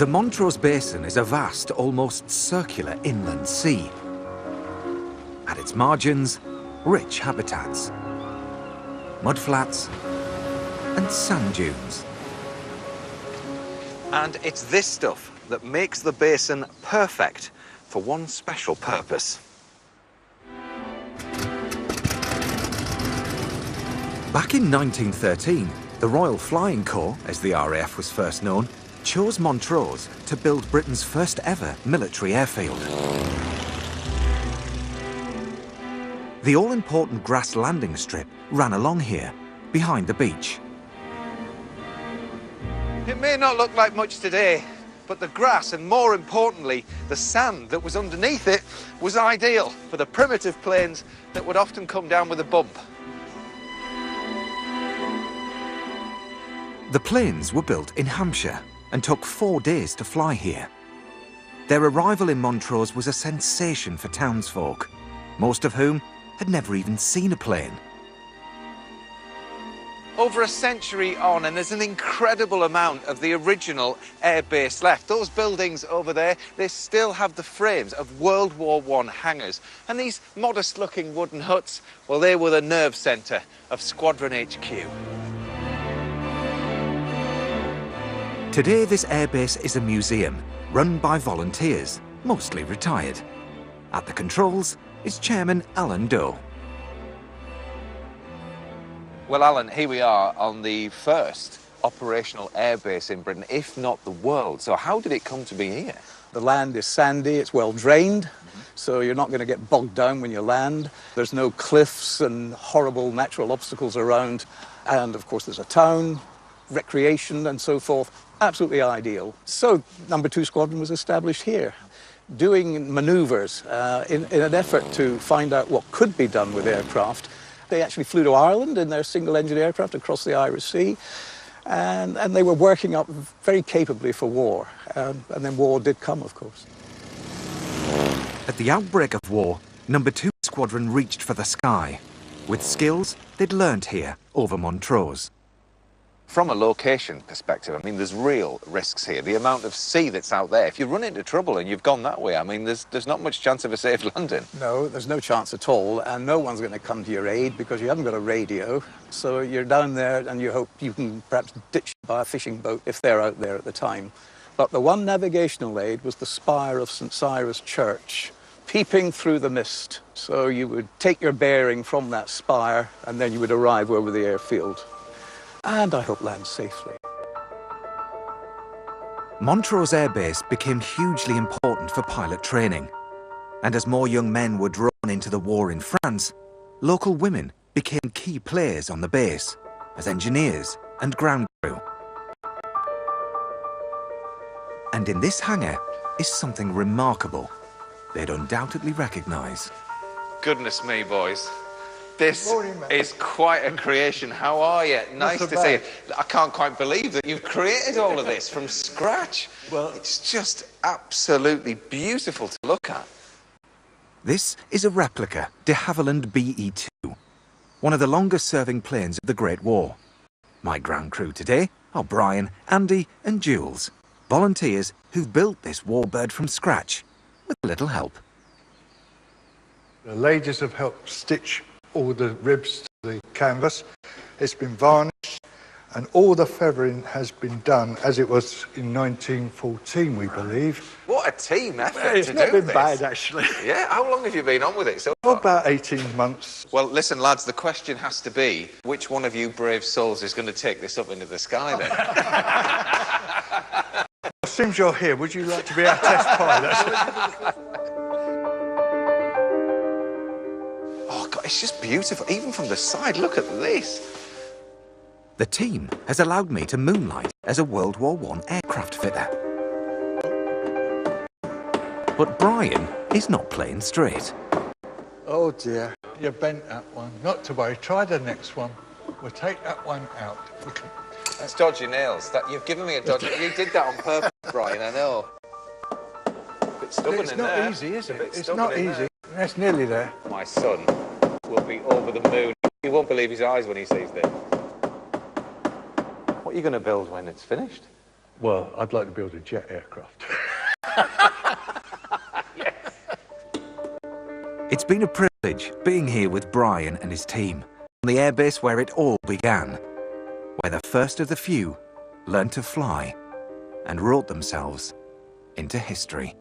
The Montrose Basin is a vast, almost circular inland sea. At its margins, rich habitats, mudflats and sand dunes. And it's this stuff that makes the basin perfect for one special purpose. Back in 1913, the Royal Flying Corps, as the RAF was first known, chose Montrose to build Britain's first ever military airfield. The all-important grass landing strip ran along here, behind the beach. It may not look like much today, but the grass and, more importantly, the sand that was underneath it was ideal for the primitive planes that would often come down with a bump. The planes were built in Hampshire and took 4 days to fly here. Their arrival in Montrose was a sensation for townsfolk, most of whom had never even seen a plane. Over a century on, and there's an incredible amount of the original airbase left. Those buildings over there, they still have the frames of World War I hangars. And these modest-looking wooden huts, well, they were the nerve centre of Squadron HQ. Today, this airbase is a museum run by volunteers, mostly retired. At the controls is Chairman Alan Doe. Well, Alan, here we are on the first operational airbase in Britain, if not the world. So how did it come to be here? The land is sandy, it's well drained, so you're not going to get bogged down when you land. There's no cliffs and horrible natural obstacles around. And of course there's a town, recreation and so forth. Absolutely ideal. So number 2 Squadron was established here, doing manoeuvres in an effort to find out what could be done with aircraft. They actually flew to Ireland in their single-engine aircraft across the Irish Sea, and they were working up very capably for war. And then war did come, of course. At the outbreak of war, number 2 Squadron reached for the sky, with skills they'd learnt here over Montrose. From a location perspective, I mean, there's real risks here. The amount of sea that's out there, if you run into trouble and you've gone that way, I mean, there's not much chance of a safe landing. No, there's no chance at all, and no one's going to come to your aid because you haven't got a radio. So you're down there and you hope you can perhaps ditch by a fishing boat if they're out there at the time. But the one navigational aid was the spire of St. Cyrus Church, peeping through the mist. So you would take your bearing from that spire and then you would arrive over the airfield. And I hope land safely. Montrose Air Base became hugely important for pilot training. And as more young men were drawn into the war in France, local women became key players on the base as engineers and ground crew. And in this hangar is something remarkable they'd undoubtedly recognise. Goodness me, boys. This is quite a creation. How are you? Nice to see you. I can't quite believe that you've created all of this from scratch. Well, it's just absolutely beautiful to look at. This is a replica de Havilland BE-2, one of the longest-serving planes of the Great War. My ground crew today are Brian, Andy and Jules, volunteers who've built this warbird from scratch, with a little help. The ladies have helped stitch all the ribs to the canvas. It's been varnished and all the feathering has been done as it was in 1914, we believe. What a team effort to do this. It's not been bad, actually. Yeah, how long have you been on with it so For far? about 18 months. Well, listen, lads, the question has to be, which one of you brave souls is going to take this up into the sky, then? Since you're here, would you like to be our test pilot? Oh, God, it's just beautiful, even from the side. Look at this. The team has allowed me to moonlight as a World War I aircraft fitter. But Brian is not playing straight. Oh dear, you bent that one. Not to worry, try the next one. We'll take that one out. That's dodgy nails. You've given me a dodgy... You did that on purpose, Brian, I know. A bit stubborn It's in not there. easy, is it? It's stubborn not in easy. there. That's nearly there. My son will be over the moon. He won't believe his eyes when he sees this. What are you going to build when it's finished? Well, I'd like to build a jet aircraft. It's been a privilege being here with Brian and his team on the airbase where it all began, where the first of the few learned to fly and wrote themselves into history.